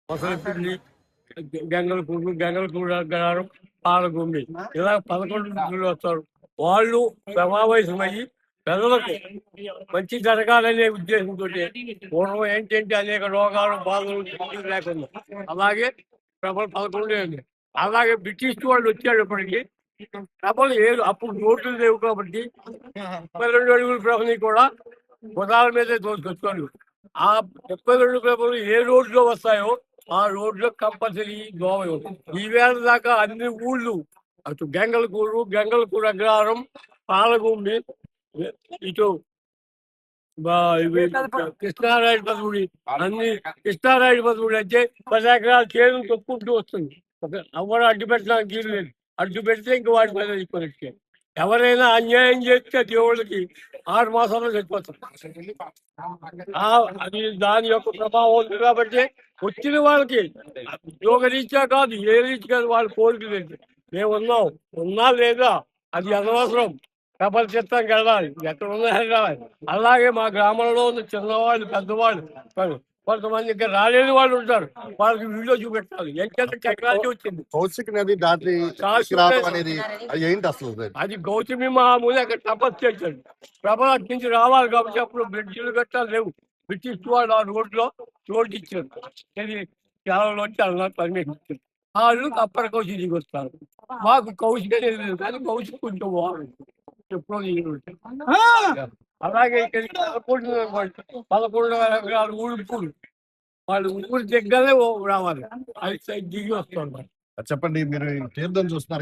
మొసలిపిల్లి, గంగలపూడి అగ్రహారం, పాలగుమ్మి ఇలా 11 వృద్ధులు వస్తారు. వాళ్ళు సమావేశమయ్యి ప్రజలకు మంచి జరగాలనే ఉద్దేశంతో పూర్వం ఏంటంటే అనేక రోగాలు బాధలు లేకుండా అలాగే ప్రభలు 11 అలాగే బ్రిటిష్ వాళ్ళు వచ్చేటప్పటికి ప్రభలు అప్పుడు రోడ్లు లేవు కాబట్టి 32 అడుగుల ప్రభని కూడా గుర్రాల మీదే తోసుకొచ్చుకోండి. ఆ 32 ప్రభలు ఏ రోడ్లో వస్తాయో ఆ రోడ్లో కంపల్సరీ దోమ. ఈవేళ దాకా అన్ని ఊళ్ళు అటు గంగలకూరు అగ్రహారం, పాలగుమ్మి, ఇటు కృష్ణారాయుడుపతి కృష్ణారాయుడుపతి అంటే 10 ఎకరాల చేను తొక్కుంటూ వస్తుంది. ఎవరు అడ్డు పెట్టడానికి వీలు లేదు. అడ్డు పెడితే ఇంక వాటి మీద తీసుకొని ఎవరైనా అన్యాయం చేస్తే దేవుళ్ళకి 6 మాసాల్లో చచ్చిపోతారు. అది దాని యొక్క ప్రభావం ఉంది కాబట్టి వచ్చిన వాళ్ళకి యోగ రీత్యా కాదు, ఏ రీతి కాదు, వాళ్ళ కోరిక లేదు. మేము ఉన్నా లేదా అది అనవసరం. కబల్ చిత్తం వెళ్ళాలి, ఎక్కడ ఉన్నా వెళ్ళాలి. అలాగే మా గ్రామంలో ఉన్న చిన్నవాళ్ళు పెద్దవాళ్ళు కొంతమంది ఇంకా రాలేని వాళ్ళు ఉంటారు. వాళ్ళకి వీడియో చూపెట్టాలి. ఎందుకంటే టెక్నాలజీ వచ్చింది. కౌశిక్ నది దాటి అనేది ఏంటి అసలు? అది గౌతమి మహాముని అక్కడ తపస్సు చేశాడు. ప్రభలు నుంచి రావాలి కాబట్టి అప్పుడు బ్రిడ్జిలు గట్టాలు లేవు. బ్రిటిష్ వాళ్ళు ఆ రోడ్లో రోడ్డు ఇచ్చారు. కేరళలో వచ్చి అన్నారు పర్మిషన్ ఇచ్చారు. వాళ్ళు అప్పటి కౌశికి వస్తారు. మాకు కౌశిక్ అనేది లేదు, కానీ కౌశిక్ కొంచెం ఎప్పుడో అలాగే ఇక్కడ 11 ఎకరాలు ఊళ్ళు వాళ్ళు ఊరి దగ్గరే రావాలి. అది దిగి వస్తారు. చెప్పండి, మీరు తీర్థం చూస్తున్నారు కదా.